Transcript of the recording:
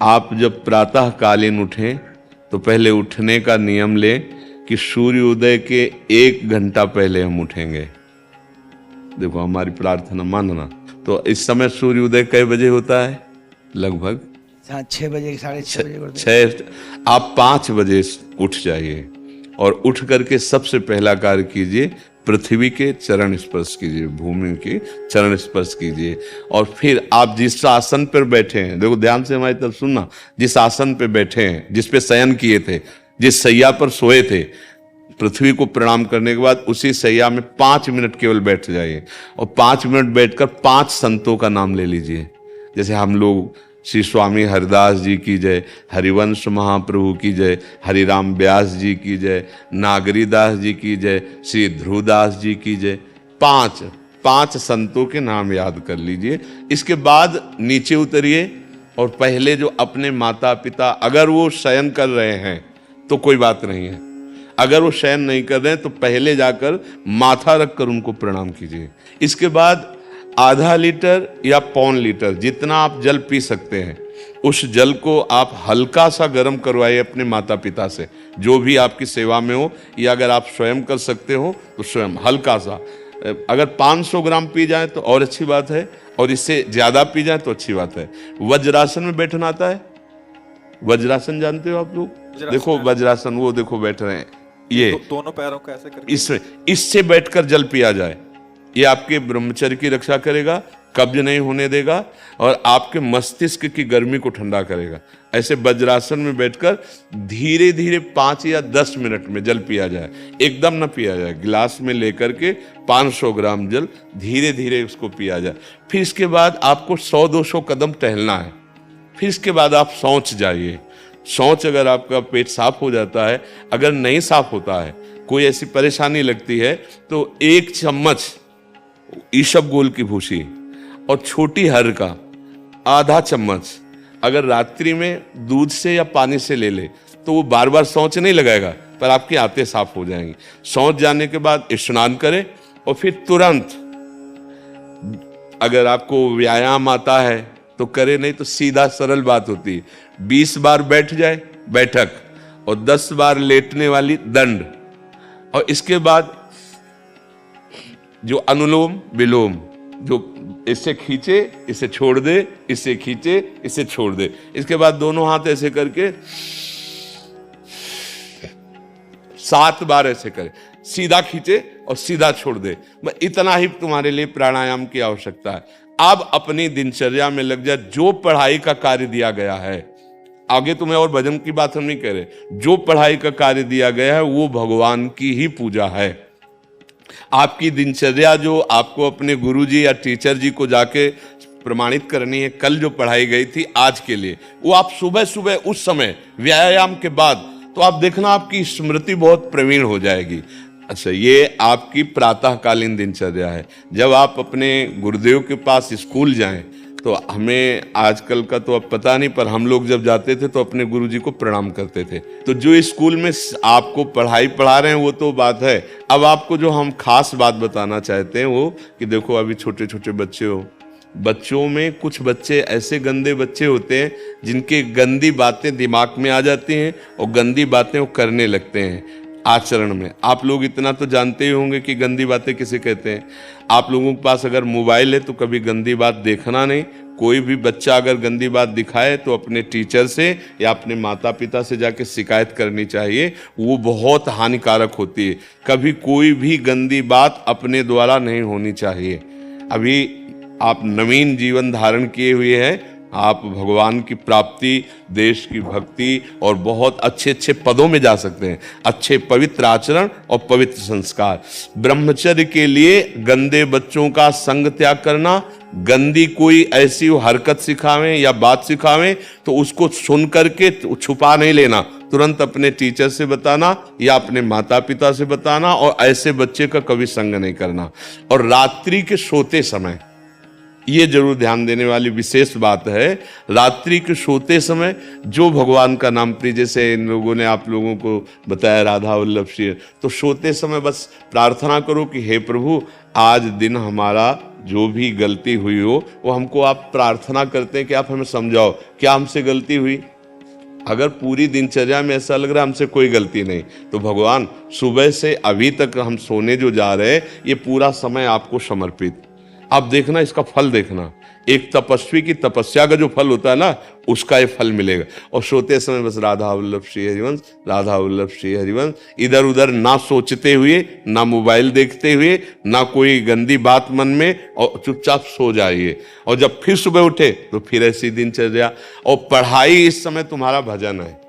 आप जब प्रातः कालीन उठें तो पहले उठने का नियम लें कि सूर्योदय के 1 घंटा पहले हम उठेंगे। देखो हमारी प्रार्थना मानना। तो इस समय सूर्योदय कई बजे होता है? लगभग 6 बजे, 6:30 बजे। 6। आप 5 बजे उठ जाइए और उठ करके सबसे पहला कार्य कीजिए, पृथ्वी के चरण स्पर्श कीजिए, भूमि के चरण स्पर्श कीजिए। और फिर आप जिस आसन पर बैठे हैं, देखो ध्यान से हमारी तरफ सुनना, जिस आसन पे बैठे हैं, जिस पे शयन किए थे, जिस सैया पर सोए थे, पृथ्वी को प्रणाम करने के बाद उसी सैया में 5 मिनट केवल बैठ जाइए और 5 मिनट बैठकर 5 संतों का नाम ले लीजिए। जैसे हम लोग श्री स्वामी हरिदास जी की जय, हरिवंश महाप्रभु की जय, हरिराम व्यास जी की जय, नागरीदास जी की जय, श्री ध्रुवदास जी की जय, 5 संतों के नाम याद कर लीजिए। इसके बाद नीचे उतरिए और पहले जो अपने माता पिता, अगर वो शयन कर रहे हैं तो कोई बात नहीं है, अगर वो शयन नहीं कर रहे हैं तो पहले जाकर माथा रखकर उनको प्रणाम कीजिए। इसके बाद आधा लीटर या 1.25 लीटर जितना आप जल पी सकते हैं, उस जल को आप हल्का सा गर्म करवाइए अपने माता पिता से, जो भी आपकी सेवा में हो, या अगर आप स्वयं कर सकते हो तो स्वयं हल्का सा। अगर 500 ग्राम पी जाए तो और अच्छी बात है, और इससे ज्यादा पी जाए तो अच्छी बात है। वज्रासन में बैठना आता है? वज्रासन जानते हो आप लोग? देखो वज्रासन, वो देखो बैठ रहे हैं, ये दोनों पैरों को ऐसे करके इससे बैठकर जल पिया जाए। ये आपके ब्रह्मचर्य की रक्षा करेगा, कब्ज नहीं होने देगा और आपके मस्तिष्क की गर्मी को ठंडा करेगा। ऐसे वज्रासन में बैठकर धीरे धीरे 5 या 10 मिनट में जल पिया जाए, एकदम ना पिया जाए। गिलास में लेकर के 500 ग्राम जल धीरे धीरे उसको पिया जाए। फिर इसके बाद आपको 100-200 कदम टहलना है। फिर इसके बाद आप शौच जाइए। शौच अगर आपका पेट साफ हो जाता है, अगर नहीं साफ होता है, कोई ऐसी परेशानी लगती है, तो 1 चम्मच ईसबगोल की भूसी और छोटी हर का आधा चम्मच अगर रात्रि में दूध से या पानी से ले ले तो वो बार बार शौच नहीं लगाएगा, पर आपकी आंतें साफ हो जाएंगी। शौच जाने के बाद स्नान करें और फिर तुरंत, अगर आपको व्यायाम आता है तो करे, नहीं तो सीधा सरल बात होती है, 20 बार बैठ जाए बैठक और 10 बार लेटने वाली दंड। और इसके बाद जो अनुलोम विलोम, जो इससे खींचे इसे छोड़ दे, इससे खींचे इसे छोड़ दे। इसके बाद दोनों हाथ ऐसे करके 7 बार ऐसे करे, सीधा खींचे और सीधा छोड़ दे। इतना ही तुम्हारे लिए प्राणायाम की आवश्यकता है। अब अपनी दिनचर्या में लग जा। जो पढ़ाई का कार्य दिया गया है, आगे तुम्हें और भजन की बात हम नहीं कह रहे, जो पढ़ाई का कार्य दिया गया है वो भगवान की ही पूजा है। आपकी दिनचर्या जो आपको अपने गुरुजी या टीचर जी को जाके प्रमाणित करनी है, कल जो पढ़ाई गई थी आज के लिए, वो आप सुबह सुबह उस समय व्यायाम के बाद, तो आप देखना आपकी स्मृति बहुत प्रवीण हो जाएगी। अच्छा, ये आपकी प्रातःकालीन दिनचर्या है। जब आप अपने गुरुदेव के पास स्कूल जाएं, तो हमें आजकल का तो अब पता नहीं, पर हम लोग जब जाते थे तो अपने गुरुजी को प्रणाम करते थे। तो जो स्कूल में आपको पढ़ाई पढ़ा रहे हैं वो तो बात है, अब आपको जो हम खास बात बताना चाहते हैं वो कि देखो अभी छोटे छोटे बच्चे हो, बच्चों में कुछ बच्चे ऐसे गंदे बच्चे होते हैं जिनके गंदी बातें दिमाग में आ जाती हैं और गंदी बातें वो करने लगते हैं आचरण में। आप लोग इतना तो जानते ही होंगे कि गंदी बातें किसे कहते हैं। आप लोगों के पास अगर मोबाइल है तो कभी गंदी बात देखना नहीं। कोई भी बच्चा अगर गंदी बात दिखाए तो अपने टीचर से या अपने माता पिता से जाके शिकायत करनी चाहिए, वो बहुत हानिकारक होती है। कभी कोई भी गंदी बात अपने द्वारा नहीं होनी चाहिए। अभी आप नवीन जीवन धारण किए हुए हैं, आप भगवान की प्राप्ति, देश की भक्ति और बहुत अच्छे अच्छे पदों में जा सकते हैं। अच्छे पवित्र आचरण और पवित्र संस्कार। ब्रह्मचर्य के लिए गंदे बच्चों का संग त्याग करना, गंदी कोई ऐसी हरकत सिखावें या बात सिखावें तो उसको सुन करके छुपा नहीं लेना, तुरंत अपने टीचर से बताना या अपने माता पिता से बताना, और ऐसे बच्चे का कभी संग नहीं करना। और रात्रि के सोते समय ये जरूर ध्यान देने वाली विशेष बात है, रात्रि के सोते समय जो भगवान का नाम प्रिय, जैसे इन लोगों ने आप लोगों को बताया राधा वल्लभ श्री, तो सोते समय बस प्रार्थना करो कि हे प्रभु आज दिन हमारा जो भी गलती हुई हो वो हमको आप प्रार्थना करते हैं कि आप हमें समझाओ क्या हमसे गलती हुई। अगर पूरी दिनचर्या में ऐसा लग रहा है हमसे कोई गलती नहीं, तो भगवान सुबह से अभी तक हम सोने जो जा रहे हैं ये पूरा समय आपको समर्पित। आप देखना इसका फल देखना, एक तपस्वी की तपस्या का जो फल होता है ना उसका ये फल मिलेगा। और सोते समय बस राधा वल्लभ श्री हरिवंश, राधा वल्लभ श्री हरिवंश, इधर उधर ना सोचते हुए, ना मोबाइल देखते हुए, ना कोई गंदी बात मन में, और चुपचाप सो जाइए। और जब फिर सुबह उठे तो फिर ऐसी दिनचर्या। और पढ़ाई इस समय तुम्हारा भजन है,